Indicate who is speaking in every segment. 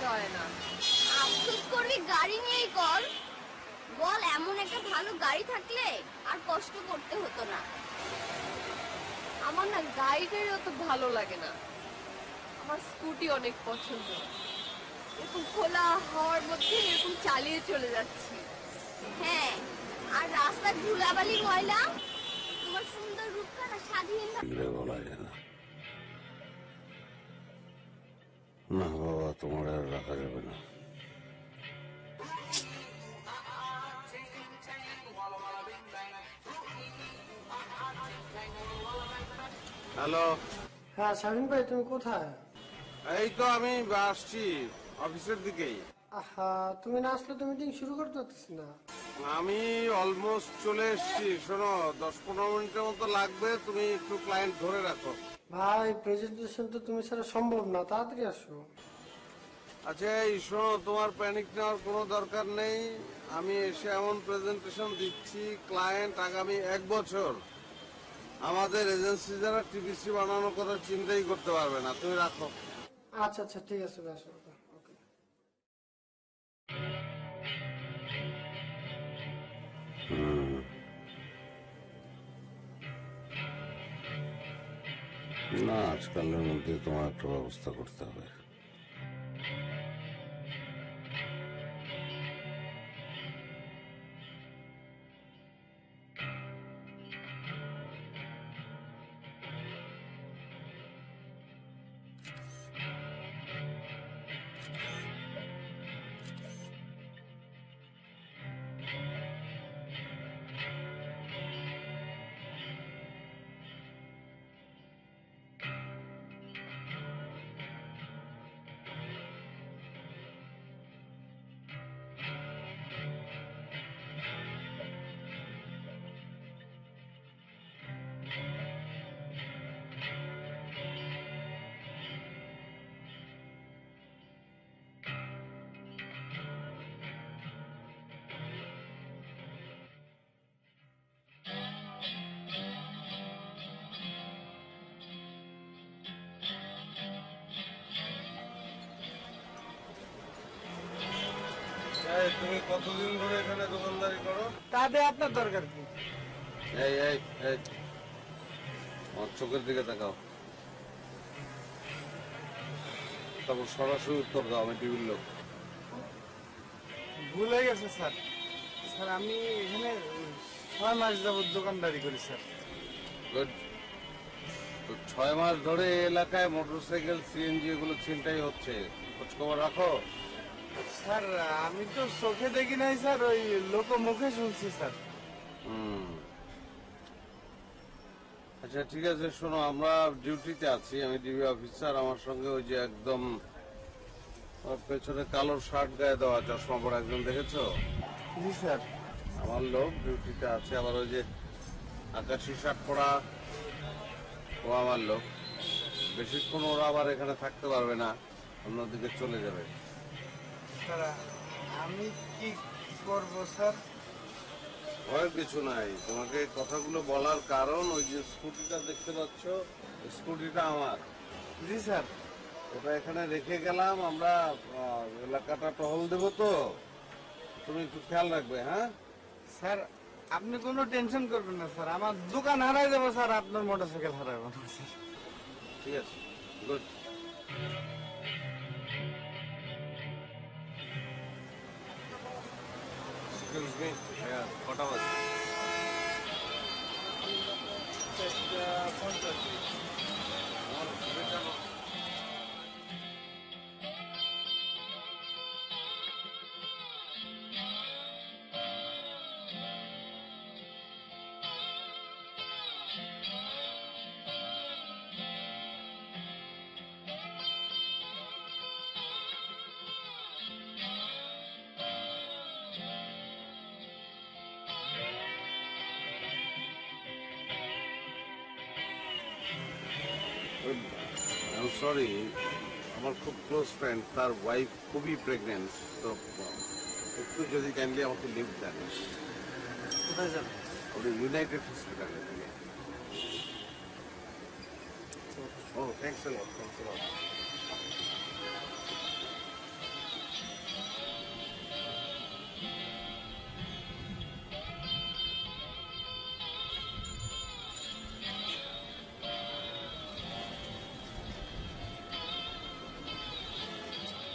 Speaker 1: হয় না।
Speaker 2: আফসোস করবি গাড়ি নিয়েই কর। বল, এমন একটা ভালো গাড়ি থাকলে আর কষ্ট করতে হতো না।
Speaker 1: আমার না গাড়ি অত ভালো লাগে না, আমার স্কুটি অনেক পছন্দ। এরকম খোলা হাওয়ার মধ্যে এরকম চালিয়ে চলে যাচ্ছি।
Speaker 2: হ্যাঁ, আর রাস্তার ধুলাবালি ময়লা তোমার সুন্দর রূপখানা স্বাধীন
Speaker 3: বলা যায় না। না বাবা, তোমার আর রাখা যাবে না। হ্যালো।
Speaker 4: হ্যাঁ শাহিন ভাই, তুমি কোথায়?
Speaker 3: এই তো আমি আসছি অফিসের দিকেই।
Speaker 4: আহা, তুমি না আসলে তো মিটিং শুরু করতে পারতেছি না।
Speaker 3: আমি অলমোস্ট চলে এসেছি। শোনো, 10-15 মিনিটের মতো লাগবে, তুমি একটু ক্লায়েন্ট ধরে রাখো।
Speaker 4: ভাই প্রেজেন্টেশন তো তুমি ছাড়া সম্ভব না, তাড়াতাড়ি আসো।
Speaker 3: আচ্ছা এই শোনো, তোমার প্যানিক নেওয়ার কোনো দরকার নেই। আমি এসে এমন প্রেজেন্টেশন দিচ্ছি, ক্লায়েন্ট আগামী 1 বছর আমাদের এজেন্সি যারা টিভিসি বানানোর কথা চিন্তাই করতে পারবে না। তুমি রাখো।
Speaker 4: আচ্ছা আচ্ছা, ঠিক আছে ভাই, আসো। ওকে।
Speaker 3: না, আজকালের মধ্যে তোমার একটা ব্যবস্থা করতে হবে। তুমি কতদিন ধরে এখানে দোকানদারি করো?
Speaker 4: তাতে আপনার দরকার কি?
Speaker 3: এই এই এই, আমার চোখের দিকে তাকাও, তারপর সরাসরি উত্তর দাও। আমি টিভির লোক।
Speaker 5: ভুল হয়ে গেছে স্যার। স্যার আমি এখানে 6 মাস যাবত দোকানদারি করি স্যার।
Speaker 3: গুড। তো 6 মাস ধরে এই এলাকায় মোটরসাইকেল, সিএনজি এগুলো ছিনতাই হচ্ছে, খোঁজ খবর রাখো?
Speaker 5: স্যার আমি তো চোখে দেখি নাই স্যার, ওই লোক মুখে শুনছি স্যার।
Speaker 3: আচ্ছা ঠিক আছে, শোনো, আমরা ডিউটিতে আছি, আমি ডিবি অফিসার। আমার সঙ্গে ওই যে একদম পেছনে কালো শার্ট গায়ে দেওয়া, চশমা পড়া একজন দেখেছো?
Speaker 5: জি স্যার।
Speaker 3: আমার লোক ডিউটিতে আছে। আবার ওই যে আকাশি শার্ট পরা, ও আমার লোক। বেশিক্ষণ ওরা আবার এখানে থাকতে পারবে না, অন্যদিকে চলে যাবে।
Speaker 5: স্যার আমি কি করব স্যার?
Speaker 3: ভয়ের কিছু নাই। তোমাকে কথাগুলো বলার কারণ, ওই যে স্কুটিটা দেখতে পাচ্ছ, স্কুটিটা আমার।
Speaker 5: জি স্যার।
Speaker 3: ওটা এখানে রেখে গেলাম, আমরা এলাকাটা টহল দেবো, তো তুমি একটু খেয়াল রাখবে। হ্যাঁ
Speaker 5: স্যার আপনি কোনো টেনশন করবেন না স্যার, আমার দোকান হারাই যাবো স্যার, আপনার মোটরসাইকেল হারাইব না স্যার।
Speaker 3: ঠিক আছে, গুড। কটা বাজে?
Speaker 5: 4:50।
Speaker 3: সরি, আমার খুব ক্লোজ ফ্রেন্ড, তার ওয়াইফ খুবই প্রেগনেন্ট, তো একটু যদি কাইন্ডলি আমাকে লিভ দেন।
Speaker 5: কোথায় যাবেন?
Speaker 3: ওদের ইউনাইটেড হসপিটালে থেকে। ও thanks a lot, thanks a lot.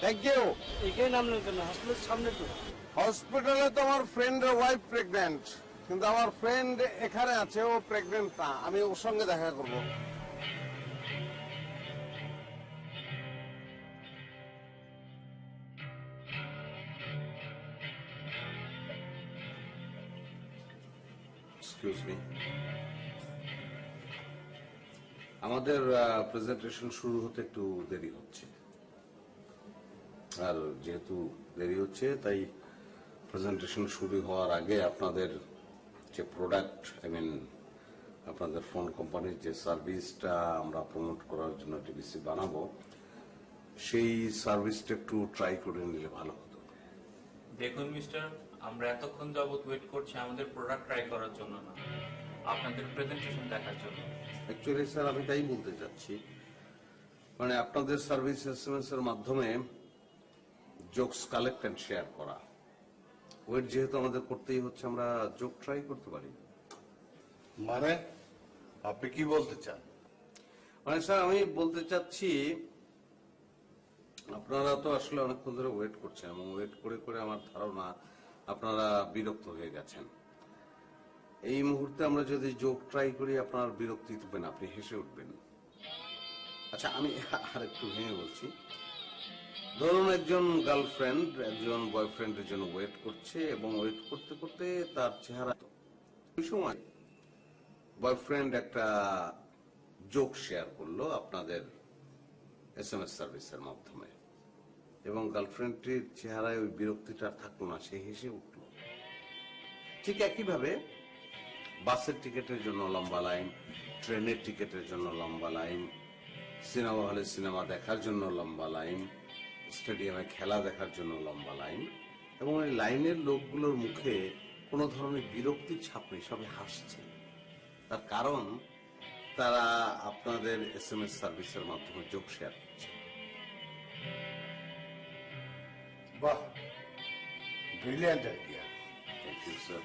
Speaker 3: Thank you.
Speaker 4: এখানে নামলেন কেন? হসপিটালের সামনে তো।
Speaker 3: হসপিটালে তো আমার ফ্রেন্ডের ওয়াইফ প্রেগন্যান্ট, কিন্তু আমার ফ্রেন্ড এখানে আছে, ও প্রেগন্যান্ট না, আমি ওর সঙ্গে দেখা করব। এক্সকিউজ মি, আমাদের প্রেজেন্টেশন শুরু হতে একটু দেরি হচ্ছে, আর যেহেতু দেরি হচ্ছে তাই প্রেজেন্টেশন শুরু হওয়ার আগে আপনাদের যে প্রোডাক্ট, আপনাদের ফোন কোম্পানির যে সার্ভিসটা আমরা প্রমোট করার জন্য টিভিসি বানাবো, সেই সার্ভিসটা একটু ট্রাই করে নিলে ভালো হতো।
Speaker 6: দেখুন মিস্টার, আমরা এতক্ষণ যাবত ওয়েট করছি আমাদের প্রোডাক্ট ট্রাই করার জন্য না, আপনাদের প্রেজেন্টেশন দেখার জন্য।
Speaker 3: অ্যাকচুয়ালি স্যার আমি তাই বলতে চাচ্ছি, আপনাদের সার্ভিস এসএমএস এর মাধ্যমে জোকস কালেক্ট এন্ড শেয়ার করা, ওয়েট যেহেতু আমাদের করতেই হচ্ছে, আমরা জোক ট্রাই করতে পারি।
Speaker 7: মানে আপনি কি বলতে চান?
Speaker 3: স্যার আমি বলতে চাচ্ছি, আপনারা তো আসলে অনেকক্ষণ ধরে ওয়েট করছেন, এবং ওয়েট করে করে আমার ধারণা আপনারা বিরক্ত হয়ে গেছেন। এই মুহূর্তে আমরা যদি জোক ট্রাই করি, আপনার বিরক্তি থাকবেন, আপনি হেসে উঠবেন। আচ্ছা, আমি আর একটু ভেঙে বলছি। ধরুন একজন গার্লফ্রেন্ড একজন বয়ফ্রেন্ডের জন্য ওয়েট করছে, এবং ওয়েট করতে করতে তার চেহারা, ওই সময় বয়ফ্রেন্ড একটা জোক শেয়ার করলো আপনাদের এসএমএস সার্ভিসের মাধ্যমে, এবং গার্লফ্রেন্ডটির চেহারায় ওই বিরক্তিটা থাকলো না, সে হেসে উঠল। ঠিক একইভাবে বাসের টিকিটের জন্য লম্বা লাইন, ট্রেনের টিকিটের জন্য লম্বা লাইন, সিনেমা হলে সিনেমা দেখার জন্য লম্বা লাইন, স্টেডিয়ামে খেলা দেখার জন্য লম্বা লাইন, এবং এই লাইনের লোকগুলোর মুখে কোনো ধরনের বিরক্তির ছাপ নেই, সবাই হাসছে। তার কারণ তারা আপনাদের এসএমএস সার্ভিসের মাধ্যমে জোক শেয়ার করছে।
Speaker 7: বাহ, brilliant idea.
Speaker 3: Thank you sir.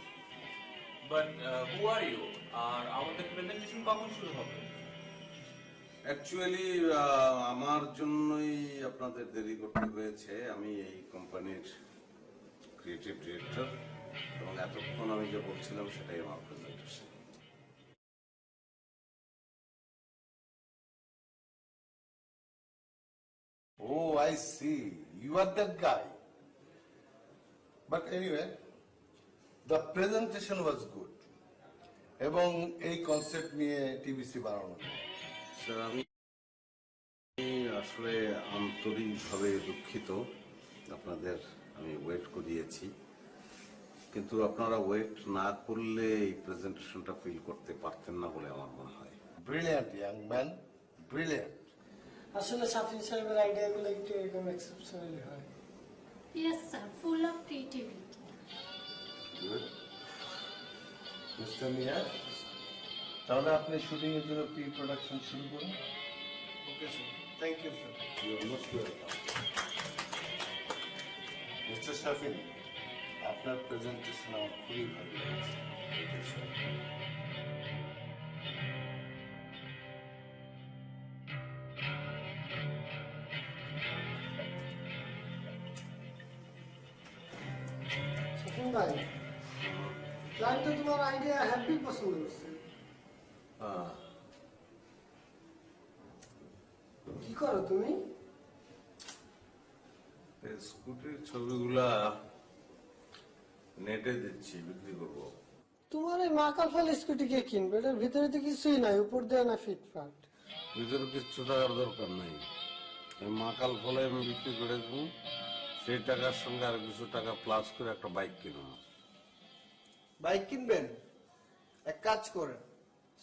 Speaker 6: But who are you, আর আমাদের প্রেজেন্টেশন কখন শুরু হবে?
Speaker 3: অ্যাকচুয়ালি আমার জন্যই আপনাদের দেরি করতে হয়েছে। আমি এই কোম্পানির ক্রিয়েটিভ ডিরেক্টর, এবং এতক্ষণ আমি যে বলছিলাম সেটাই আমার presentation.
Speaker 7: Oh, I see. You are that guy. But anyway, the presentation was good. এবং এই কনসেপ্ট নিয়ে টিভিসি বানানো।
Speaker 3: স্যার আমি আসলে আন্তরিকভাবে দুঃখিত, আপনাদের আমি ওয়েট করিয়েছি, কিন্তু আপনারা ওয়েট না করলে এই প্রেজেন্টেশনটা ফিল করতে পারতেন না বলে আমার মনে হয়।
Speaker 7: Brilliant young man, brilliant.
Speaker 4: আসলে সাফিন সাহেবের আইডিয়াগুলো একটু এরকম এক্সেপশনালি হয়।
Speaker 8: Yes, sir. Full of creativity.
Speaker 7: Good. Mister Miah, তাহলে আপনি শুটিং এর জন্য প্রি প্রোডাকশন শুরু করুন।
Speaker 4: Okay sir, thank you sir.
Speaker 7: You are most welcome. Mister Shafin, আপনার প্রেজেন্টেশন আমার খুবই ভালো লেগেছে। Thank you, sir.
Speaker 4: সাফিন ভাই, ক্লায়েন্ট তো তোমার আইডিয়া হ্যাপি পছন্দ করছে। কি করো তুমি?
Speaker 3: স্কুটির ছবিগুলা নেটে দিচ্ছি, বিক্রি করবো।
Speaker 4: তোমার এই মাকাল ফল স্কুটি কে কিনবে? এটার ভিতরে তো কিছুই নাই, উপর দেওয়া না ফিটফাট।
Speaker 3: ভিতরে কিছু টাকার দরকার নাই, মাকাল ফলে আমি বিক্রি করে দেবো, সেই টাকার সঙ্গে আর কিছু টাকা প্লাস করে একটা বাইক কিনবো।
Speaker 5: বাইক কিনবেন? এক কাজ করেন,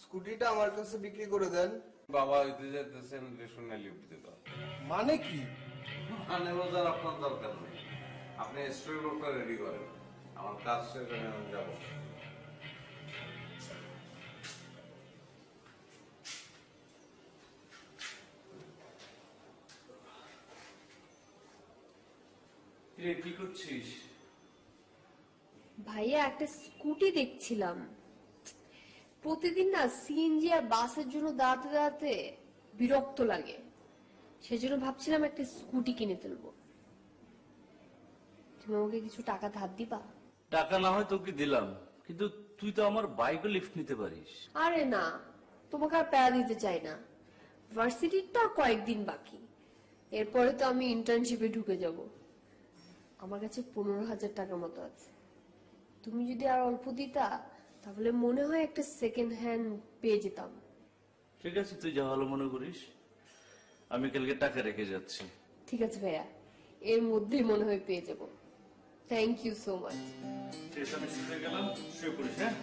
Speaker 5: স্কুটিটা আমার কাছে বিক্রি করে দেন।
Speaker 3: বাবা হইতে যেতেছেন, শুনে লিফট দিতে হবে।
Speaker 5: মানে কি?
Speaker 3: মানে বোঝার আপনার দরকার নেই, আপনি স্টোরি বোর্ডটা রেডি করেন, আমার কাজ শেষ হলে আমি যাবো।
Speaker 6: কি করছিস?
Speaker 1: ভাইয়া একটা স্কুটি দেখছিলাম, প্রতিদিন না সিএনজি আর বাসের জন্য দাঁড়াতে দাঁড়াতে বিরক্ত লাগে, সেজন্য ভাবছিলাম একটা স্কুটি কিনে ফেলবো। তুমি আমাকে কিছু টাকা ধার দিবা?
Speaker 9: টাকা না হয় তোকে দিলাম, কিন্তু তুই তো আমার বাইকও লিফট নিতে পারিস।
Speaker 1: আরে না, তোমাকে আর প্যারা দিতে চাই না। ভার্সিটির তো আর কয়েকদিন বাকি, এরপরে তো আমি ইন্টার্নশিপে ঢুকে যাব। আমার কাছে 15,000 টাকার মতো আছে। তুমি যদি আর অল্প দিতা তাহলে মনে হয় একটা সেকেন্ড হ্যান্ড পেয়ে যেতাম।
Speaker 9: ঠিক আছে, তুই যা ভালো মনে করিস। আমি কালকে টাকা রেখে যাচ্ছি।
Speaker 1: ঠিক আছে ভাইয়া, এর মধ্যেই মনে হয় পেয়ে যাব। Thank you so much.
Speaker 9: ঠিক আছে, আমি শুয়ে গেলাম, শুয়ে পড়িস। হ্যাঁ,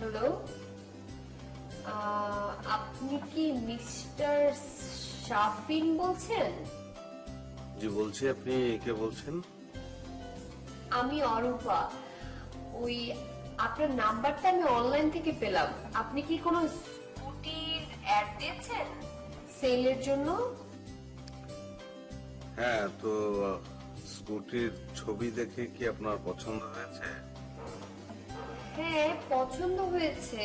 Speaker 1: হ্যালো, আপনি কি মিস্টার শাফিন বলছেন?
Speaker 3: জি বলছি, আপনি কে বলছেন?
Speaker 1: আমি অরূপা। ওই আপনার নাম্বারটা আমি অনলাইন থেকে পেলাম। আপনি কি কোনো স্কুটির অ্যাড দিয়েছেন সেলের জন্য?
Speaker 3: হ্যাঁ, তো স্কুটির ছবি দেখে কি আপনার পছন্দ হয়েছে?
Speaker 1: হ্যাঁ, পছন্দ হয়েছে,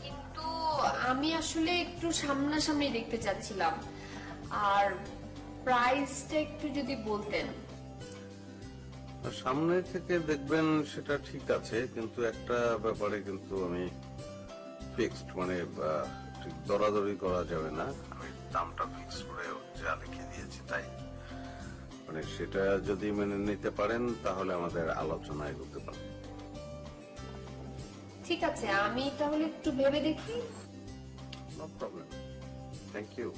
Speaker 1: কিন্তু আমি আসলে একটু সামনাসামনি দেখতে চাচ্ছিলাম। আর প্রাইসটা একটু যদি বলতেন।
Speaker 3: সামনে থেকে দেখবেন সেটা ঠিক আছে, কিন্তু একটা ব্যাপারে কিন্তু আমি ফিক্সড, মানে ঠিক দরাদরি করা যাবে না। আমি দামটা ফিক্স করে যা লিখে দিয়েছি তাই, মানে সেটা যদি মেনে নিতে পারেন তাহলে আমাদের আলোচনা এগোতে পারে।
Speaker 1: ঠিক আছে, আমি তাহলে একটু ভেবে দেখি।
Speaker 3: No problem, thank you.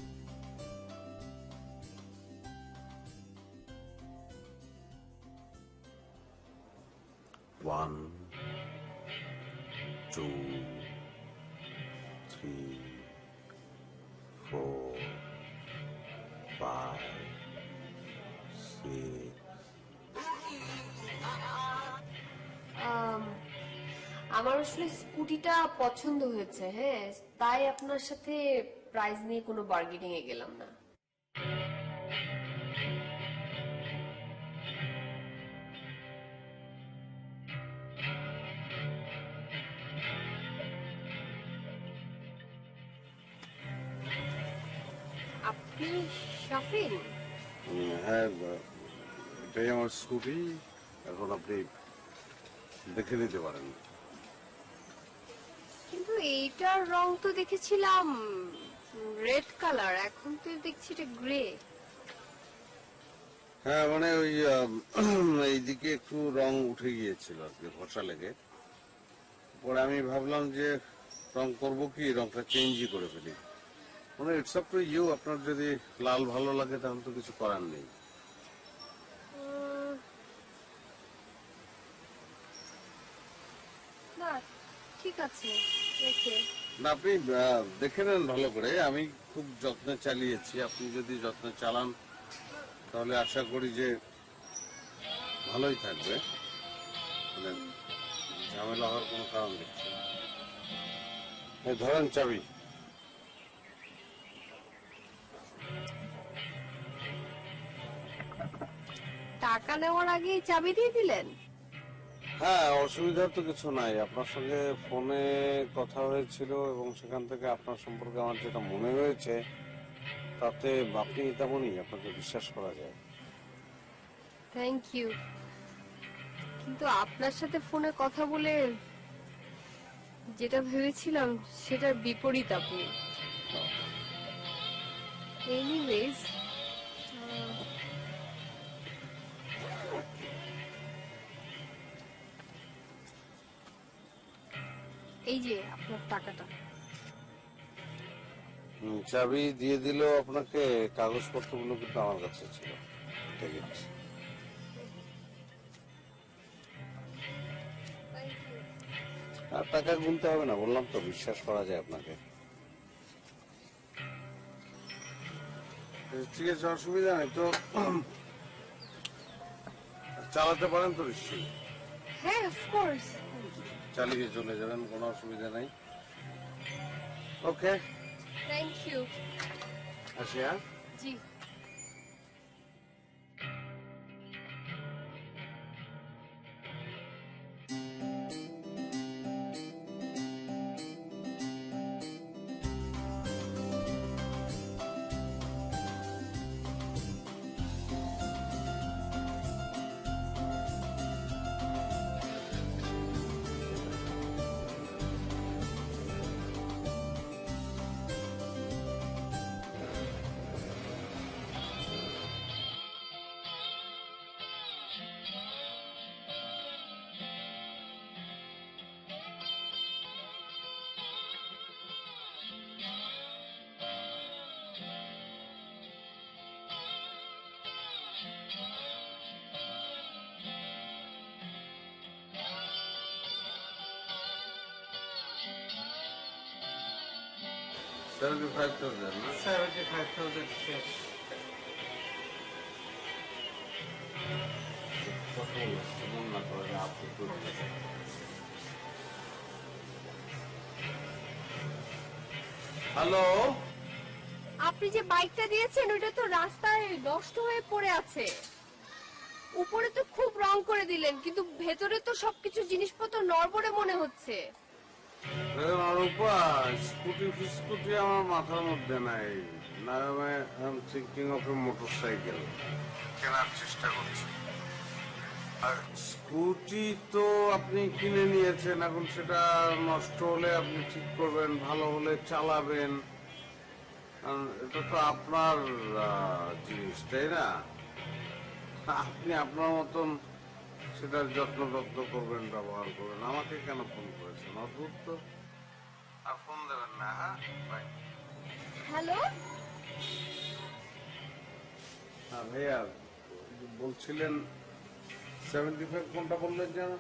Speaker 3: One, two, three, four, five, six.
Speaker 1: আমার আসলে স্কুটিটা পছন্দ হয়েছে, হ্যাঁ, তাই আপনার সাথে প্রাইস নিয়ে কোনো বার্গেনিং এ গেলাম না। আপনি শাফিন?
Speaker 3: হ্যাঁ, এটাই আমার স্কুটি, এখন আপনি দেখে নিতে পারেন।
Speaker 1: কিন্তু এইটার রং তো দেখেছিলাম রেড কালার, এখন তো দেখছি এটা গ্রে।
Speaker 3: হ্যাঁ, মানে ওই এইদিকে একটু রং উঠে গিয়েছিল আর কি, ঘষা লেগে। পরে আমি ভাবলাম যে রং করবো কি, রংটা চেঞ্জই করে ফেলি। মানে ইটস আপ টু ইউ, আপনার যদি লাল ভালো লাগে তাহলে তো কিছু করার নেই।
Speaker 1: না, ঠিক আছে, ওকে।
Speaker 3: না, আপনি দেখে নেন ভালো করে। আমি খুব যত্নে চালিয়েছি, আপনি যদি যত্নে চালান তাহলে আশা করি যে ভালোই থাকবে, মানে ঝামেলা হওয়ার কোনো কারণ দেখছি না। এই ধরেন চাবি।
Speaker 1: টাকা নেওয়ার আগেই চাবি দিয়ে দিলেন?
Speaker 3: হ্যাঁ, অসুবিধার তো কিছু নাই। আপনার সঙ্গে ফোনে কথা হয়েছিল এবং সেখান থেকে আপনার সম্পর্কে আমার যেটা মনে হয়েছে তাতে আপনি তেমনই, আপনাকে বিশ্বাস করা যায়।
Speaker 1: থ্যাংক ইউ, কিন্তু আপনার সাথে ফোনে কথা বলে যেটা ভেবেছিলাম সেটার বিপরীত আপনি। এনিওয়েজ, এই যে আপনার টাকাটা।
Speaker 3: চাবি দিয়ে দিল আপনাকে, কাগজপত্রগুলো কিন্তু আমার কাছে ছিল। ঠিক আছে, আর টাকা গুনতে হবে না, বললাম তো বিশ্বাস করা যায় আপনাকে। ঠিক আছে, অসুবিধা নেই তো। চালাতে পারেন তো নিশ্চয়ই?
Speaker 1: হ্যাঁ, অফকোর্স।
Speaker 3: চালিয়ে চলে যাবেন, কোনো অসুবিধা নাই। ওকে,
Speaker 1: থ্যাংক ইউ।
Speaker 3: আসি। হ্যাঁ,
Speaker 1: জি।
Speaker 3: $75,000 না?
Speaker 5: 75,000 শেষ।
Speaker 3: হ্যালো,
Speaker 1: আপনি যে বাইকটা দিয়েছেন ওটা তো রাস্তায় নষ্ট হয়ে পড়ে আছে। উপরে তো খুব রং করে দিলেন, কিন্তু ভেতরে তো সবকিছু জিনিসপত্র নড়বড়ে মনে হচ্ছে।
Speaker 3: অরূপা, স্কুটি ফিস্কুটি আমার মাথার মধ্যে নাই। না, I am thinking of A motorcycle কেনার চেষ্টা করছি। আর স্কুটি তো আপনি কিনে নিয়েছেন, এখন সেটা নষ্ট হলে আপনি ঠিক করবেন, ভালো হলে চালাবেন। এটা তো আপনার জিনিস, তাই না? আপনি আপনার মতন সেটার যত্ন করবেন, ব্যবহার করবেন। আমাকে কেন ফোন করেছেন? অদ্ভুত তো। আর ফোন দেবেন না। হ্যাঁ, বাই।
Speaker 1: হ্যালো,
Speaker 3: হ্যাঁ ভাইয়া, বলছিলেন 75 কোনটা বললেন যেন?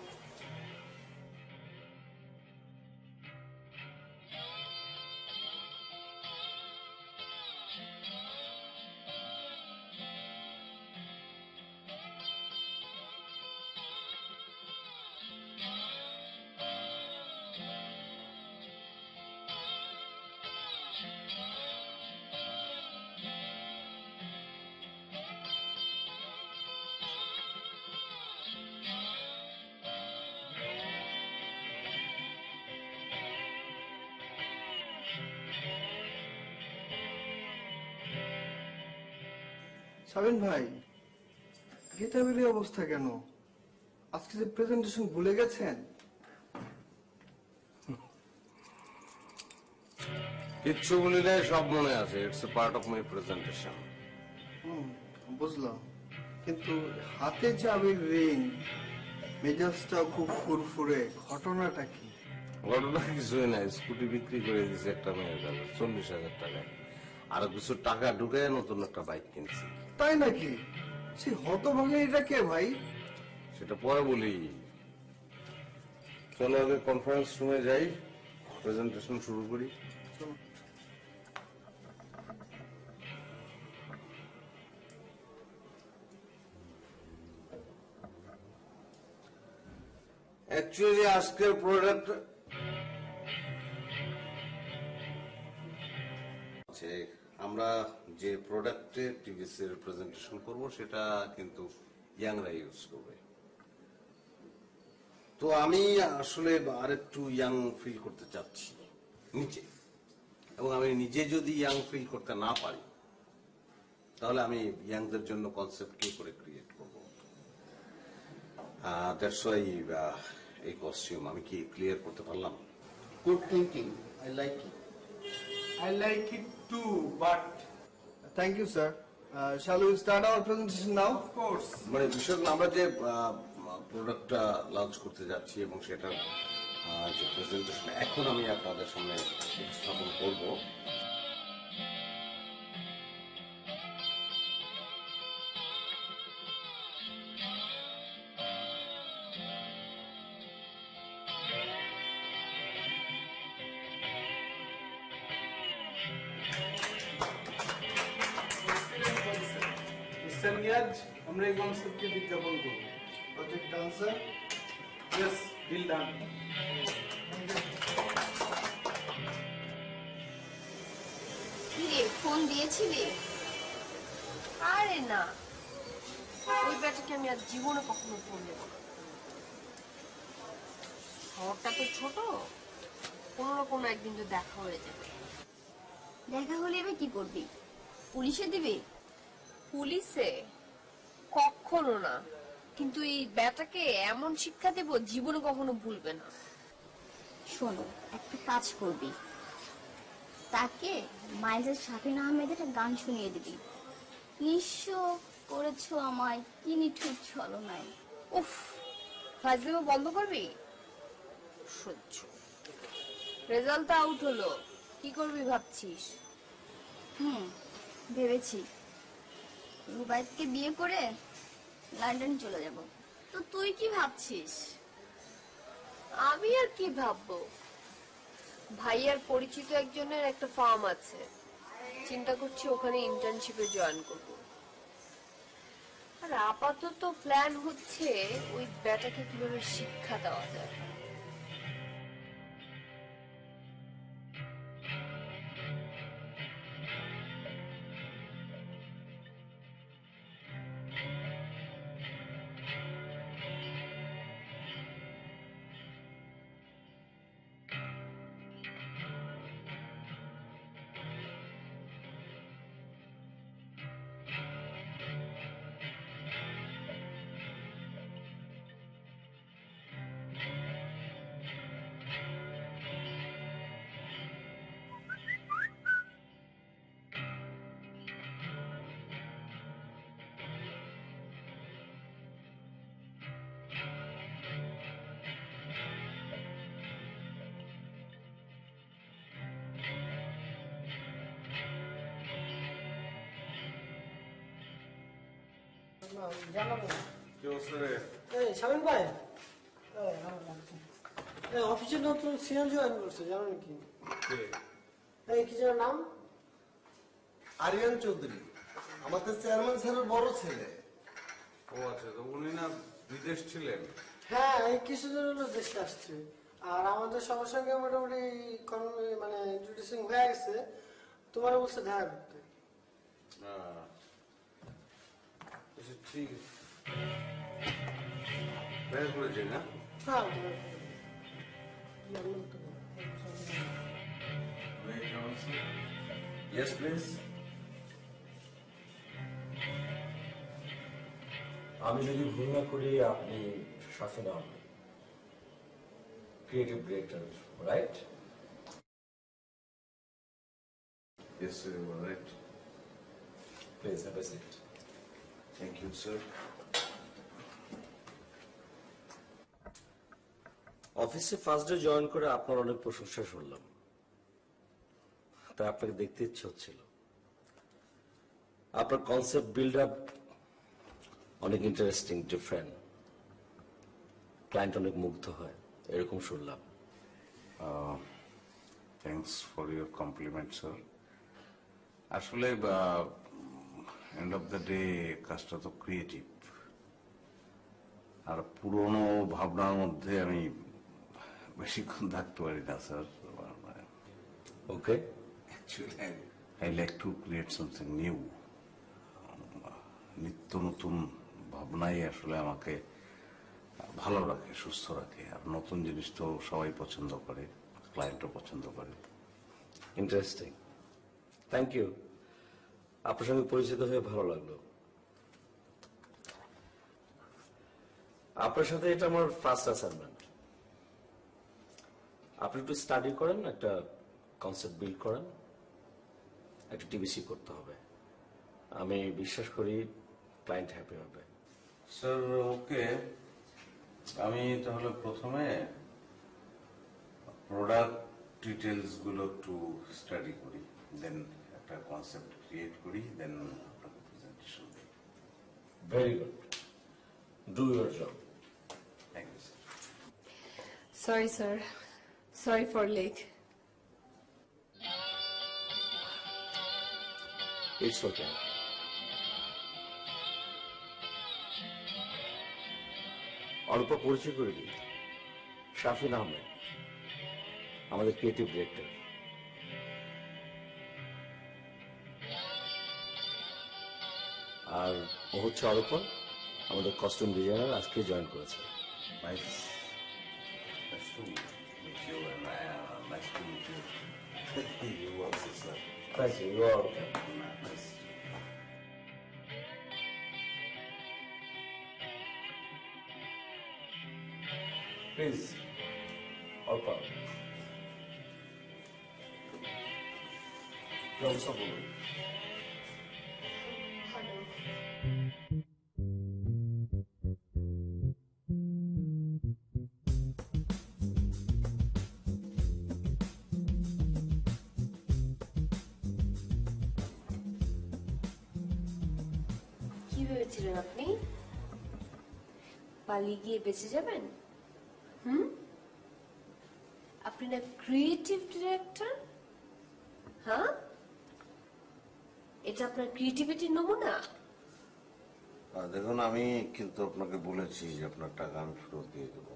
Speaker 4: সাবিন ভাই, গেটাবের এই অবস্থা কেন? আজকে যে প্রেজেন্টেশন ভুলে গেছেন?
Speaker 3: কিচ্ছু বলি নাই, সব মনে আছে। It's a part of my presentation.
Speaker 4: বুঝলাম, কিন্তু হাতে যে আবির রিং, মেজাজটা খুব ফুরফুরে, ঘটনাটা কি?
Speaker 3: ঘটনা কিছুই নাই, স্কুটি বিক্রি করে দিয়েছে একটা মেয়ের কাছে 40,000 টাকায়। আরো কিছু টাকা ঢুকে নতুন একটা বাইক কিনছি।
Speaker 4: তাই নাকি? সে হতভাগিনীটা কে ভাই?
Speaker 3: সেটা পরে বলি। চলো আগে কনফারেন্স রুমে যাই, প্রেজেন্টেশন শুরু করি। অ্যাকচুয়ালি আজকের প্রোডাক্ট আমরা যে প্রোডাক্টে টিভিসি এর প্রেজেন্টেশন করব সেটা কিন্তু ইয়াংরা ইউজ করবে। তো আমি আসলে আরেকটু ইয়াং ফিল করতে চাচ্ছি নিজে, এবং আমি নিজে যদি ইয়াং ফিল করতে না পারি তাহলে আমি ইয়াংদের জন্য কনসেপ্ট কি করে ক্রিয়েট করবো। দ্যাটস ওয়াই এই কস্টিউম। আমি কি ক্লিয়ার করতে পারলাম?
Speaker 7: Good thinking. I like it.
Speaker 5: I like it too, but
Speaker 4: Thank you, sir. Shall we start our presentation now?
Speaker 5: of course.
Speaker 3: মানে বিষয়গুলো আমরা যে প্রোডাক্টটা লঞ্চ করতে যাচ্ছি এবং সেটার যে প্রেজেন্টেশন এখন আমি আপনাদের সামনে উপস্থাপন করব,
Speaker 5: স্যার নিয়াজ আমরা এই কনসেপ্টকে বিজ্ঞাপন করব।
Speaker 4: Project done sir.
Speaker 5: Yes, deal done.
Speaker 2: কিরে ফোন দিয়েছিলি?
Speaker 1: আরে না, ওই ব্যাটাকে আমি আর জীবনে কখনো ফোন দেব না। শহরটা তো ছোট, কোনো না কোনো একদিন তো দেখা হয়ে যাবে।
Speaker 2: দেখা হলে এবার কি করবি? পুলিশে দিবি?
Speaker 1: পুলিশে কখনো না, কিন্তু এই ব্যাটাকে এমন শিক্ষা দেব জীবনে কখনো ভুলবে না।
Speaker 2: শোনো, একটা কাজ করবি, তাকে মাইজের শাফিন আহমেদের একটা গান শুনিয়ে দিবি। নিঃস্ব করেছো আমায়, কি নিঠুর ছলনায়।
Speaker 1: উফ, ফাজলিমা বন্ধ করবি? সহ্য। রেজাল্ট তো আউট হলো, কি করবি ভাবছিস?
Speaker 2: ভেবেছি রুবাইতকে বিয়ে করে লন্ডন চলে যাব। তো তুই কি ভাবছিস?
Speaker 1: আমি আর কি ভাববো, ভাইয়ার পরিচিত একজনের একটা ফার্ম আছে, চিন্তা করছি ওখানে ইন্টার্নশিপে জয়েন করব। আর আপাতত প্ল্যান হচ্ছে ওই ব্যাটাকে কিভাবে শিক্ষা দেওয়া যায়।
Speaker 3: কি অবস্থা রে?
Speaker 10: শামিন ভাই, অফিসের নতুন সিএন জয়েন করছে, জানো নাকি? কি যেন নাম?
Speaker 4: আরিয়ান চৌধুরী, আমাদের চেয়ারম্যান স্যারের বড় ছেলে।
Speaker 3: ও আচ্ছা, তো উনি না বিদেশ ছিলেন?
Speaker 10: হ্যাঁ, এই কিছুদিন হলো দেশে আসছে। আর আমাদের সবার সঙ্গে মোটামুটি মানে ইন্ট্রোডিউসিং হয়ে গেছে। তোমার বলছে দেখা করতে।
Speaker 3: আচ্ছা ঠিক আছে, দেখা করে যাই না?
Speaker 10: হ্যাঁ,
Speaker 11: Yes, please. আমি যদি ভুল না করি আপনি Shafin Ahmed, creative director, right?
Speaker 3: Yes, sir, you are right.
Speaker 11: Please have a seat.
Speaker 3: Thank you, sir.
Speaker 11: অফিসে ফার্স্ট ডে জয়েন করে আপনার অনেক প্রশংসা শুনলাম, তাই আপনাকে দেখতে ইচ্ছে হচ্ছিল। আপনার কনসেপ্ট বিল্ড আপ অনেক ইন্টারেস্টিং, ডিফারেন্ট, ক্লায়েন্ট অনেক মুগ্ধ হয়, এরকম শুনলাম।
Speaker 3: Thanks for your compliment, sir. আসলে এন্ড অফ দ্য ডে কাজটা তো ক্রিয়েটিভ, আর পুরনো ভাবনার মধ্যে আমি বেশিক্ষণ থাকতে পারি না, sir.
Speaker 11: Okay,
Speaker 3: actually I like to create something new. নিত্য নতুন ভাবনাই আসলে আমাকে ভালো রাখে, সুস্থ রাখে। আর নতুন জিনিস তো সবাই পছন্দ করে, ক্লায়েন্টও পছন্দ করে।
Speaker 11: Interesting, thank you. আপনার সঙ্গে পরিচিত হয়ে ভালো লাগলো। আপনার সাথে এটা আমার ফার্স্ট অ্যাসাইনমেন্ট। আপনি একটু স্টাডি করেন, একটা কনসেপ্ট বিল্ড করেন, একটা টিবিসি করতে হবে। আমি বিশ্বাস করি ক্লায়েন্ট হ্যাপি হবে।
Speaker 3: স্যার ওকে, আমি তাহলে প্রথমে প্রোডাক্ট ডিটেলস গুলো একটু স্টাডি করি, দেন একটা কনসেপ্ট ক্রিয়েট করি, দেন আপনাকে প্রেজেন্টেশন দিই।
Speaker 11: Very good, do your job.
Speaker 3: Thank you, sir.
Speaker 1: Sorry sir, sorry for late.
Speaker 11: It's okay. অল্প পরিচয় করে দিই, শাফিন আহমেদ, আমাদের ক্রিয়েটিভ ডিরেক্টর। আর ও হচ্ছে অর্পণ, আমাদের কস্টিউম ডিজাইনার, আজকে জয়েন করেছে।
Speaker 7: Nice. Nice to meet you, and nice to meet you. You also, sir.
Speaker 11: Thank you. You are
Speaker 7: Nice.
Speaker 11: Please অর্পণ, কি অবস্থা বলুন?
Speaker 1: কি ভেবেছিলেন আপনি? পালিয়ে গিয়ে বেঁচে যাবেন? আপনি না ক্রিয়েটিভ ডিরেক্টর? হ্যাঁ, এটা আপনার ক্রিয়েটিভিটির নমুনা?
Speaker 3: দেখুন, আমি কিন্তু আপনাকে বলেছি যে আপনার টাকা আমি ফেরত দিয়ে দেবো।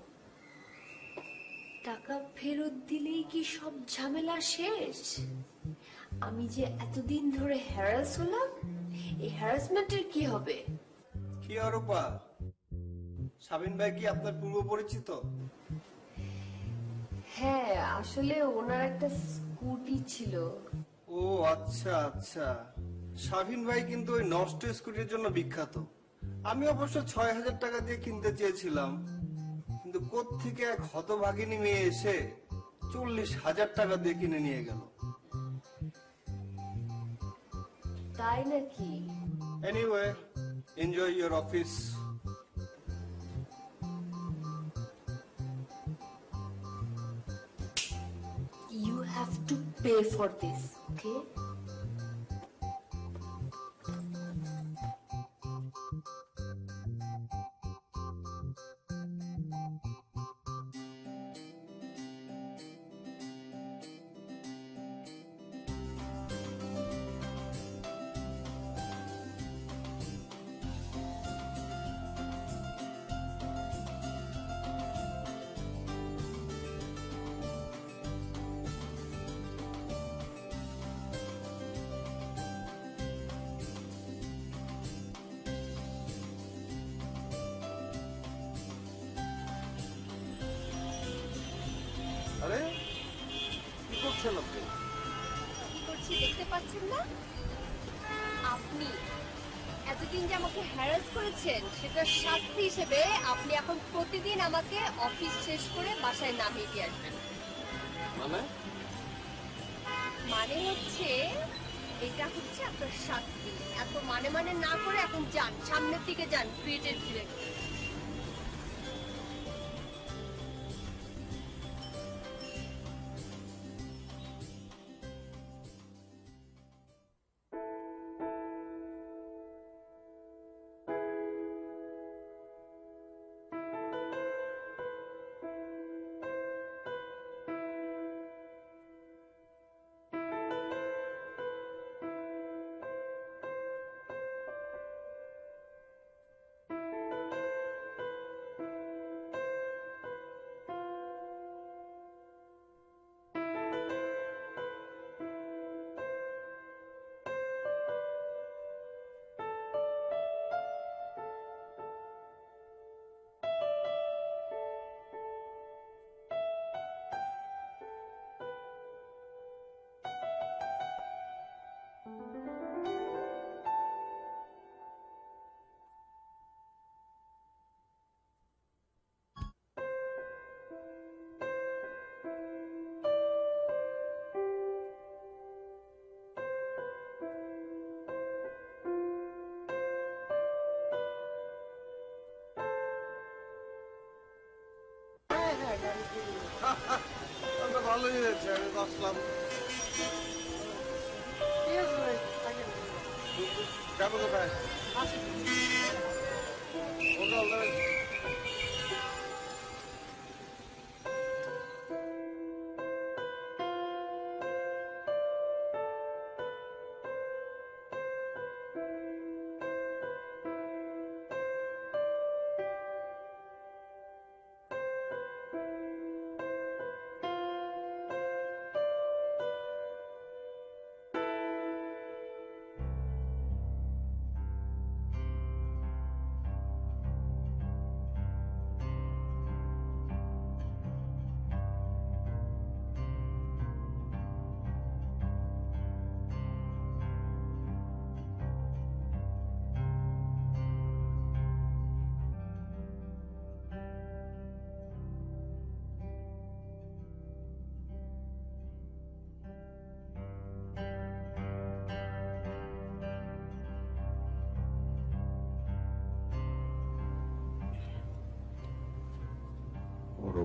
Speaker 1: টাকা ফেরত দিলেই কি সব ঝামেলা শেষ? আমি যে এতদিন ধরে হ্যারাস হলাম, এই হ্যারাসমেন্টের কি হবে?
Speaker 10: কি অরূপা, শাবিন ভাই কি আপনার পূর্ব পরিচিত?
Speaker 1: হ্যাঁ, আসলে ওনার একটা স্কুটি ছিল।
Speaker 10: ও আচ্ছা আচ্ছা, শাবিন ভাই কিন্তু ওই নষ্ট স্কুটির জন্য বিখ্যাত। আমি অবশ্য 6,000 টাকা দিয়ে কিনতে চেয়েছিলাম, কিন্তু কোত্থেকে এক হতভাগিনী মেয়ে এসে 40,000 টাকা দিয়ে কিনে নিয়ে গেল।
Speaker 1: তাই নাকি?
Speaker 10: Anyway, enjoy your office.
Speaker 1: You have to pay for this, okay?
Speaker 3: আরে কি করছেন আপনি?
Speaker 2: কি করছি দেখতে পাচ্ছেন না? আপনি এতদিন যে আমাকে হ্যারাস করেছেন, সেটার শাস্তি হিসেবে আপনি এখন প্রতিদিন আমাকে অফিস শেষ করে বাসায় নামিয়ে দিয়ে আসবেন।
Speaker 3: মানে
Speaker 2: মানে হচ্ছে, এটা হচ্ছে আপনার শাস্তি। এত মানে মানে না করে এখন যান, সামনের দিকে যান, ক্রিয়েটিভ ডিরেক্টর।
Speaker 3: ভালোই হয়েছে, আমি বসলাম। যাবো কোথায়?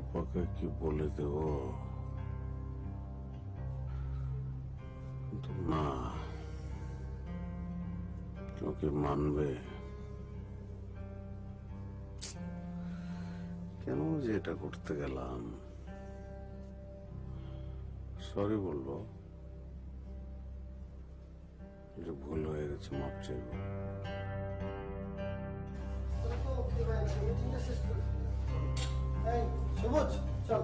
Speaker 3: রূপাকে কি বলে দেব, কিন্তু না, কেউ কি মানবে? কেন যে এটা করতে গেলাম? সরি বলবো, যে ভুল হয়ে গেছে, মাপ চাইবো।
Speaker 10: সবুজ চল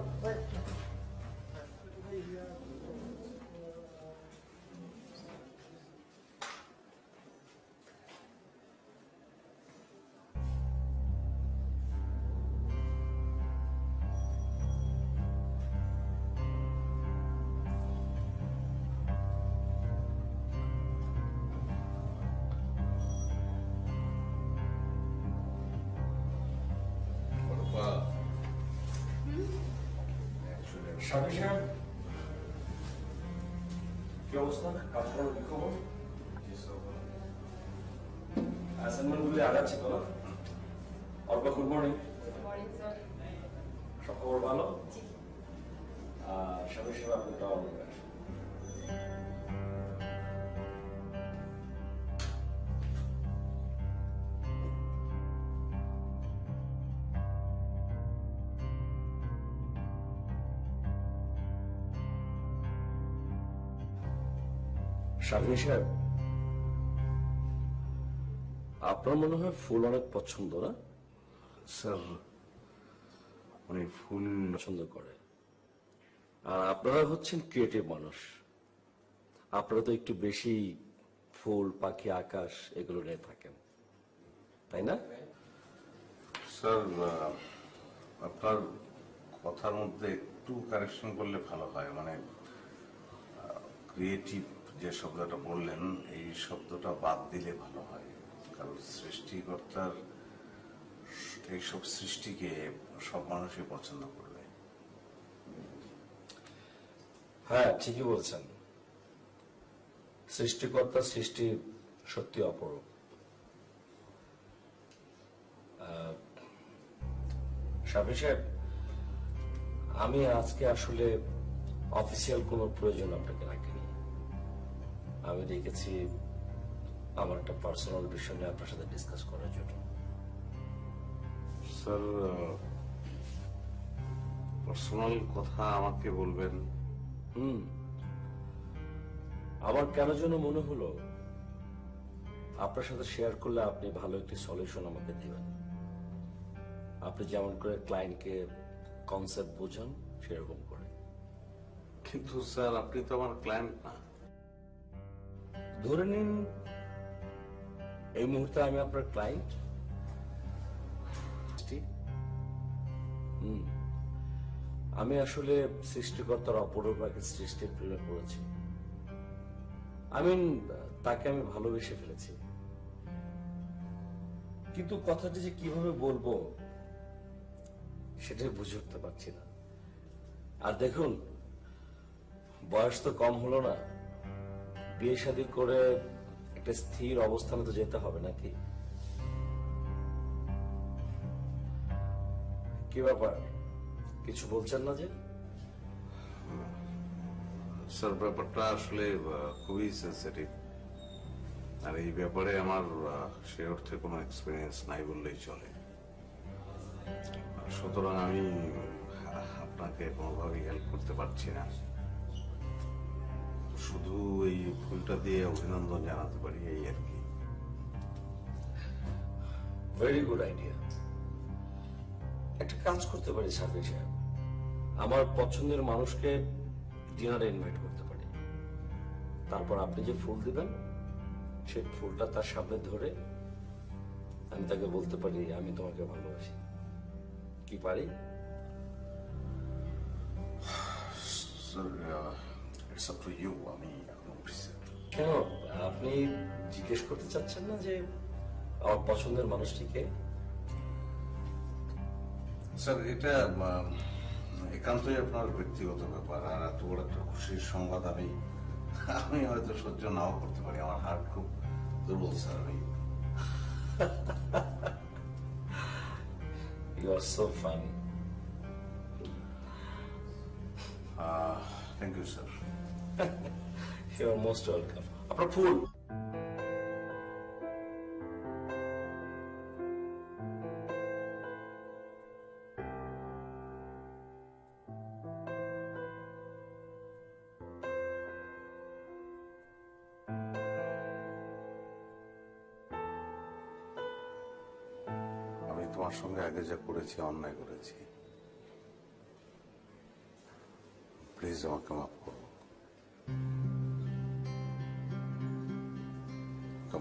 Speaker 11: সাথী সাহেব, কি অবস্থা? কাজকর্ম কি খবর? অ্যাসাইনমেন্ট গুলি আগাচ্ছে তো না? অল্প গুড মর্নিং। সব খবর ভালো? সাথী সাহেব, আপনি তো শাফি সাহেব, আপনার মনে হয় ফুল অনেক পছন্দ, না?
Speaker 3: স্যার, উনি ফুল
Speaker 11: পছন্দ করে, আর আপনারা হচ্ছেন ক্রিয়েটিভ মানুষ। আপনারা তো একটু বেশি ফুল, পাখি, আকাশ এগুলো নিয়ে থাকেন, তাই না?
Speaker 3: স্যার, আপনার কথার মধ্যে একটু কারেকশন করলে ভালো হয়। মানে ক্রিয়েটিভ যে শব্দটা বললেন, এই শব্দটা বাদ দিলে ভালো হয়, কারণ সৃষ্টিকর্তার এইসব সৃষ্টিকে সব মানুষই পছন্দ করবে।
Speaker 11: হ্যাঁ, ঠিকই বলছেন। সৃষ্টিকর্তার সৃষ্টি সত্যি অপরূপ। শাফি সাহেব, আমি আজকে আসলে অফিসিয়াল কোনো প্রয়োজন আপনাকে রাখিনি। আমি দেখেছি আমার একটা পার্সোনাল বিষয় নিয়ে আপনার সাথে ডিসকাস করার জন্য।
Speaker 3: স্যার, পার্সোনাল কথা আমাকে বলবেন?
Speaker 11: আমার কেন যেন মনে হলো আপনার সাথে শেয়ার করলে আপনি ভালো একটি সলিউশন আমাকে দিবেন। আপনি যেমন করে ক্লায়েন্টকে কনসেপ্ট বোঝান, সেরকম করে।
Speaker 3: কিন্তু স্যার, আপনি তো আমার ক্লায়েন্ট না।
Speaker 11: ধরে নিন এই মুহূর্তে আমি আপনার ক্লায়েন্ট। আমি আসলে সৃষ্টিকর্তার অপরূপ এক সৃষ্টির প্রেমে পড়েছি। তাকে আমি ভালোবেসে ফেলেছি, কিন্তু কথাটি যে কিভাবে বলবো সেটাই বুঝে উঠতে পারছি না। আর দেখুন, বয়স তো কম হলো না, বিয়ে শাদী করে একটা স্থির অবস্থানে তো যেতে হবে নাকি? কি ব্যাপার, কিছু বলছেন না যে?
Speaker 3: স্যার, ব্যাপারটা আসলে খুবই সেন্সিটিভ, আর এই ব্যাপারে আমার সে অর্থে কোনো এক্সপিরিয়েন্স নাই বললেই চলে। সুতরাং আমি আপনাকে কোনোভাবেই হেল্প করতে পারছি না। শুধু এই ফুলটা দিয়ে অভিনন্দন জানাতে পারি, এই আর কি।
Speaker 11: Very good idea. একটা কাজ করতে পারি সাফি সাহেব, আমার পছন্দের মানুষকে ডিনারে ইনভাইট করতে পারি। তারপর আপনি যে ফুল দিবেন, সেই ফুলটা তার সামনে ধরে আমি তাকে বলতে পারি আমি তোমাকে ভালোবাসি। কি পারি? কেন, আপনি জিজ্ঞেস করতে চাচ্ছেন না যে আমার পছন্দের মানুষটিকে?
Speaker 3: স্যার, এটা একান্তই আপনার ব্যক্তিগত ব্যাপার, আর এত বড় একটা খুশির সংবাদ আমি হয়তো সহ্য নাও করতে পারি। আমার হার্ট খুব দুর্বল স্যার।
Speaker 11: You are so funny.
Speaker 7: Thank you sir.
Speaker 11: You are most welcome. আপনার ফুল।
Speaker 7: আমি তোমার সঙ্গে আগে যা করেছি অন্যায় করেছি, প্লিজ আমাকে মাফ করো।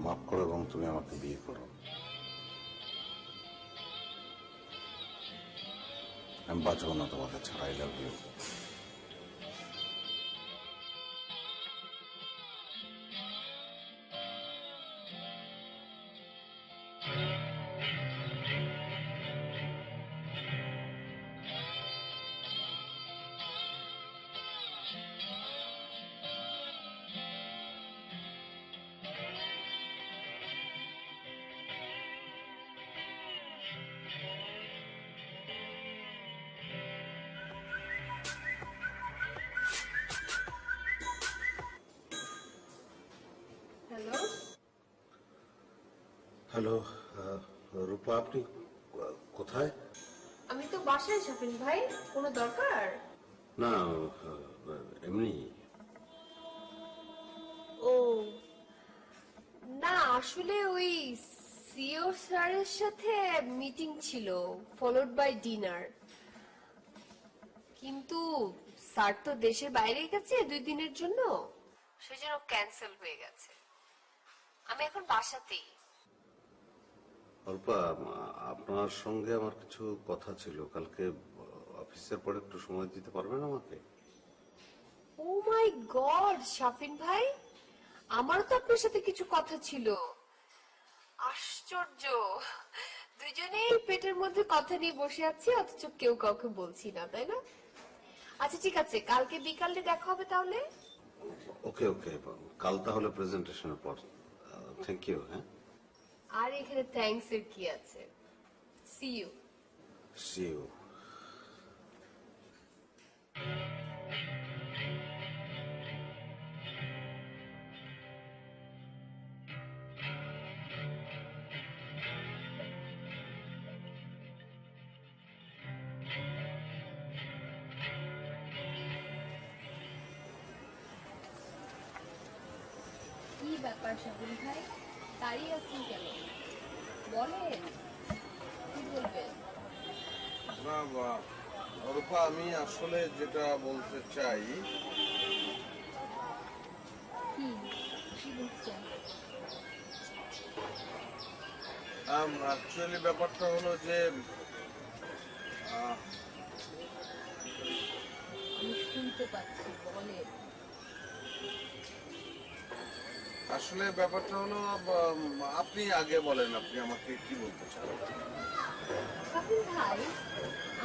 Speaker 7: মাফ করো এবং তুমি আমাকে বিয়ে করো। আমি বাঁচবো না তোমাকে ছাড়া। I love you.
Speaker 1: Hello,
Speaker 7: hello Rupa, আপনি কোথায়?
Speaker 1: আমি তো বাসায় শাফিন ভাই। কোনো দরকার?
Speaker 7: না, এমনি।
Speaker 1: ও না, আসলে ওই সিও স্যারের সাথে মিটিং ছিল, ফলোড বাই ডিনার। কিন্তু স্যার তো দেশের বাইরে গেছে 2 দিনের জন্য, সেজন্য ক্যান্সেল হয়ে গেছে। আমি এখন বাসাতেই।
Speaker 7: অল্পা, আপনার সঙ্গে আমার কিছু কথা ছিল। কালকে অফিসের পরে একটু সময় দিতে পারবেন আমাকে?
Speaker 1: ও মাই গড শাফিন ভাই, আমারও তো আপনার সাথে কিছু কথা ছিল। আশ্চর্য, দুজনেই পেটের মধ্যে কথা নিয়ে বসে আছি, অথচ কেউ কাউকে বলছি না, তাই না? আচ্ছা ঠিক আছে, কালকে বিকালে দেখা হবে তাহলে।
Speaker 7: ওকে ওকে, কাল তাহলে প্রেজেন্টেশনের পর। Thank you. হ্যাঁ,
Speaker 1: আর এখানে থ্যাঙ্কস এর কি আছে? See you.
Speaker 7: See you.
Speaker 1: কি ব্যাপার শাফিন ভাই, দাঁড়িয়ে আছেন কেন? বলেন, কি বলবেন?
Speaker 3: না বা রূপা, আমি আসলে যেটা বলতে চাই,
Speaker 1: কি বলছেন?
Speaker 3: অ্যাকচুয়ালি ব্যাপারটা হলো যে
Speaker 1: আমি শুনতে পাচ্ছি, বলেন।
Speaker 3: আসলে ব্যাপারটা হলো, আপনি আগে বলেন, আপনি আমাকে কি বলতে চান?
Speaker 1: শাফিন ভাই,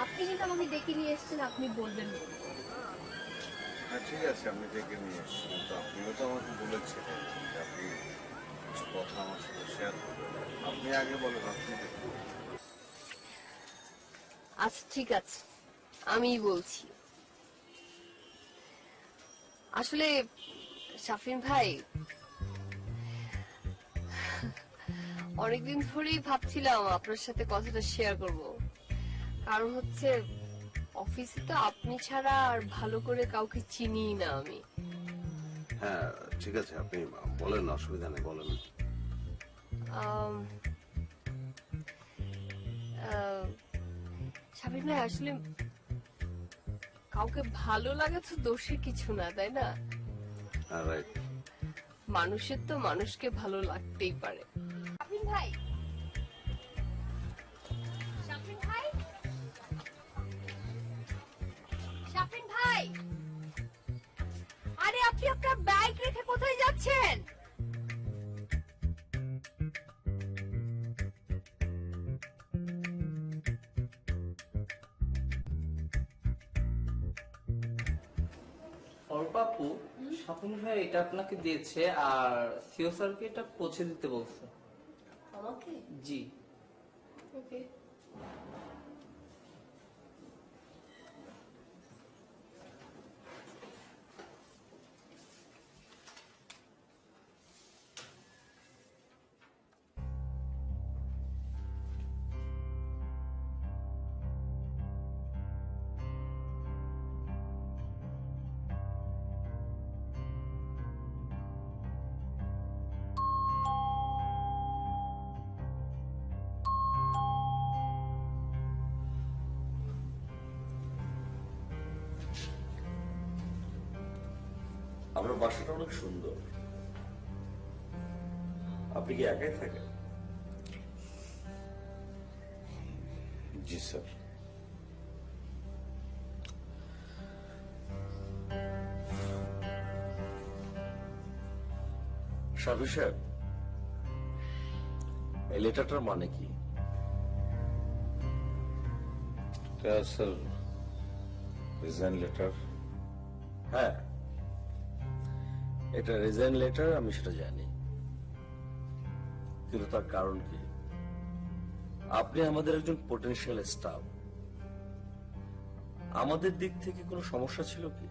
Speaker 1: আপনি কিন্তু আমাকে ডেকে নিয়ে এসেছেন, আপনি বলবেন বলবো।
Speaker 3: হ্যাঁ ঠিক আছে, আপনি ডেকে নিয়ে এসেছেন, কিন্তু আপনিও তো আমাকে বলেছিলেন যে আপনি কিছু কথা আমার সাথে শেয়ার করবেন। আপনি আগে বলেন, আপনি দেখুন।
Speaker 1: আচ্ছা ঠিক আছে, আমি বলছি। আসলে শাফিন ভাই, অনেকদিন ধরেই ভাবছিলাম আপনার সাথে কথাটা শেয়ার করব। কারণ হচ্ছে অফিসে তো আপনি ছাড়া আর ভালো করে কাউকে চিনি না আমি।
Speaker 7: হ্যাঁ ঠিক আছে, আপনি বলেন, অসুবিধা নেই, বলেন।
Speaker 1: আম, শাফিন ভাই, আসলে কাউকে ভালো লাগে তো দোষের কিছু না, তাই না?
Speaker 7: রাইট।
Speaker 1: মানুষের তো মানুষকে ভালো লাগতেই পারে। শাফিন ভাই, শাফিন ভাই, শাফিন ভাই, আরে আপনি আপনার ব্যাগ রেখে কোথায় যাচ্ছেন?
Speaker 5: অল্পাপু, স্বপন ভাই এটা আপনাকে দিয়েছে আর সিও স্যারকে এটা পৌঁছে দিতে বলছে।
Speaker 1: আমাকে?
Speaker 5: জি।
Speaker 1: ওকে।
Speaker 11: আপনার বাসাটা অনেক সুন্দর। আপনি কি একাই থাকেন?
Speaker 7: জি স্যার।
Speaker 11: সাবির সাহেব, এই লেটারটার মানে কি?
Speaker 7: Sir resign letter.
Speaker 11: হ্যাঁ, এটা রিজাইন লেটার, আমি সেটা জানি, কিন্তু তার কারণ কি? আপনি আমাদের একজন পোটেনশিয়াল স্টাফ, আমাদের দিক থেকে কোনো সমস্যা ছিল কি?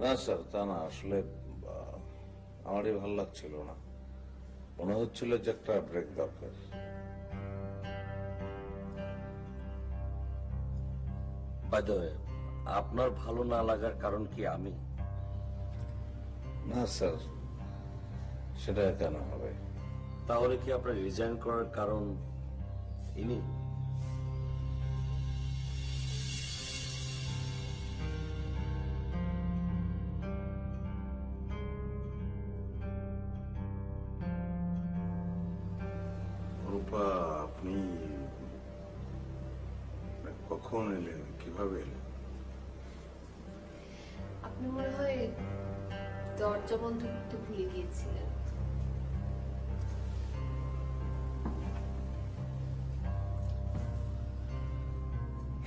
Speaker 7: না স্যার, তা না, আসলে আমারই ভালো লাগছিল না, মনে হচ্ছিল যে একটা ব্রেক দরকার।
Speaker 11: বাই দ্য ওয়ে, আপনার ভালো না লাগার কারণ কি আমি?
Speaker 7: না স্যার, সেটা কেন হবে?
Speaker 11: তাহলে কি আপনার রিজাইন করার কারণ ইনি?
Speaker 7: রূপা, আপনি কখন এলেন, কিভাবে এলেন?
Speaker 1: আপনি মনে হয় দরজা বন্ধ করতে ভুলে গিয়েছিলেন।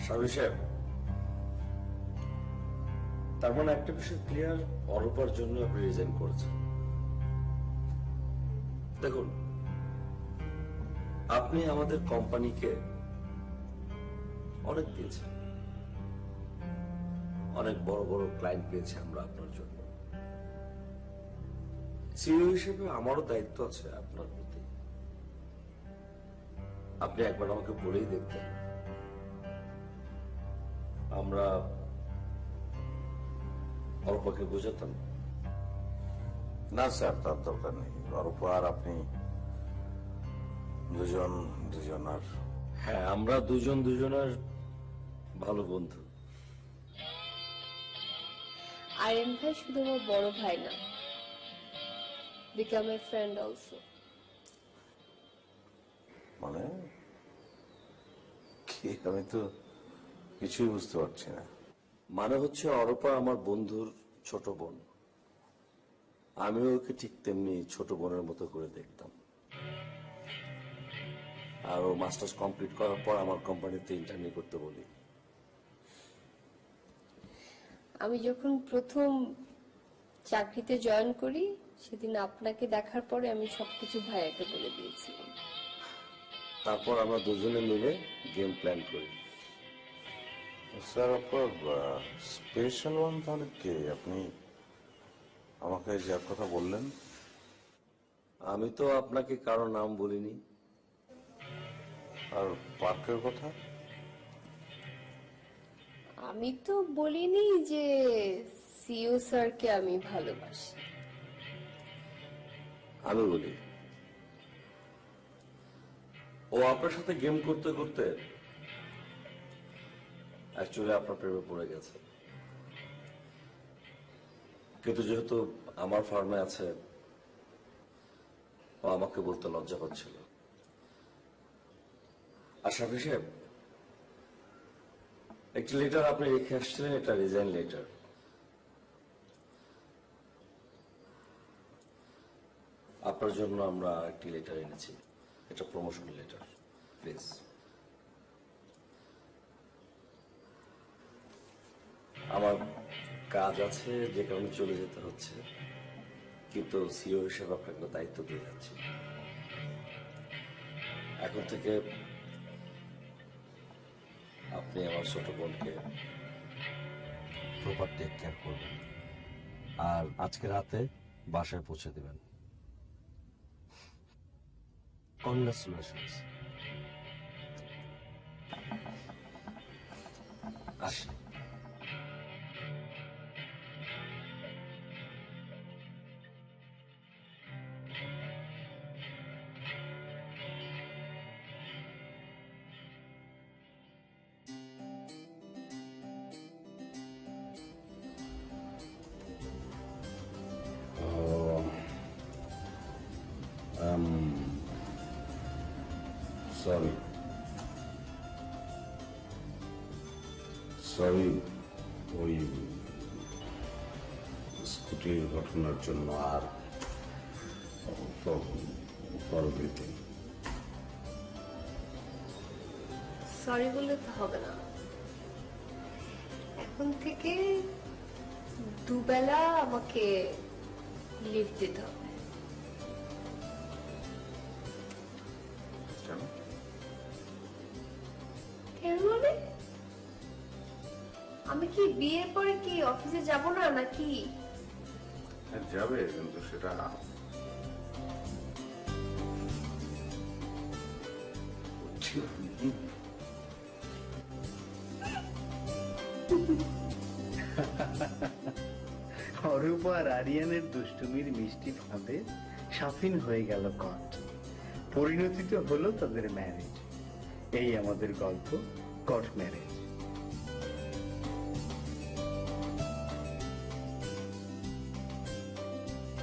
Speaker 11: সাবির সাহেব, তার মানে একটা বিষয় ক্লিয়ার, অরূপার জন্য আপনি রিজাইন করেছেন। দেখুন, আপনি আমাদের কোম্পানিকে অনেক দিয়েছেন, অনেক বড় বড় ক্লায়েন্ট পেয়েছি আমরা আপনার জন্য। সিইও হিসেবে আমারও দায়িত্ব আছে আপনার প্রতি। আপনি একবার আমাকে বলেই দেখতেন, আমরা অল্পকে বোঝাতাম।
Speaker 7: না স্যার, তার দরকার নেই। অরূপা আর আপনি দুজনার।
Speaker 11: হ্যাঁ, আমরা দুজনের ভালো বন্ধু।
Speaker 1: আর্যন ভাই শুধু আমার বড় ভাই না, become a friend also.
Speaker 7: মানে কি, আমি তো কিছুই বুঝতে পারছি না।
Speaker 11: মানে হচ্ছে, অরূপা আমার বন্ধুর ছোট বোন, আমিও ওকে ঠিক তেমনি ছোট বোনের মতো করে দেখতাম। আর ও মাস্টার্স কমপ্লিট করার পর আমার কোম্পানিতে ইন্টার্নি করতে বলি।
Speaker 1: আমি যখন প্রথম চাকরিতে জয়েন করি, সেদিন আপনাকে দেখার পরে আমি সবকিছু ভাইয়াকে বলে দিয়েছিলাম।
Speaker 11: তারপর আমরা দুজনে মিলে গেম প্ল্যান করি।
Speaker 7: স্যার, আপনার স্পেশাল ওয়ান তাহলে কে? আপনি আমাকে যার কথা বললেন।
Speaker 11: আমি তো আপনাকে কারো নাম বলিনি।
Speaker 7: আর পার্কের কথা?
Speaker 1: আমি তো বলিনি যে সিইও স্যারকে আমি ভালোবাসি।
Speaker 11: আমি বলি, ও আপনার সাথে গেম করতে করতে অ্যাকচুয়ালি আপনার প্রেমে পড়ে গেছে, কিন্তু যেহেতু আমার ফার্মে আছে, ও আমাকে বলতে লজ্জা পাচ্ছিল। আশরাফ সাহেব, একটি লেটার আপনি রেখে আসছিলেন, এটা রিজাইন লেটার। আপনার জন্য আমরা একটি লেটার এনেছি, এটা প্রমোশন লেটার, প্লিজ। আমার কাজ আছে, যে কারণে চলে যেতে হচ্ছে, কিন্তু সিইও হিসেবে আপনাকে দায়িত্ব দিয়ে যাচ্ছি। এখন থেকে আপনি আমার ছোট বোনকে প্রপার টেক কেয়ার করবেন, আর আজকে রাতে বাসায় পৌঁছে দেবেন। কংগ্রাচুলেশনস। আসি।
Speaker 7: সরি সরি ওই স্কুটির ঘটনার জন্য আর ফর এভরিথিং।
Speaker 1: সরি বললে তো হবে না, এখন থেকে দুবেলা আমাকে লিফট দিতে হবে। কেন মানে? আমি কি বিয়ের পরে কি অফিসে যাব না নাকি?
Speaker 7: যাবে, কিন্তু সেটা
Speaker 12: অরূপ আর আরিয়ানের দুষ্টুমির মিষ্টি ফাঁদে সাফিন হয়ে গেল কট। পরিণতি তো হলো তাদের ম্যারেজ। এই আমাদের গল্প, কট ম্যারেজ।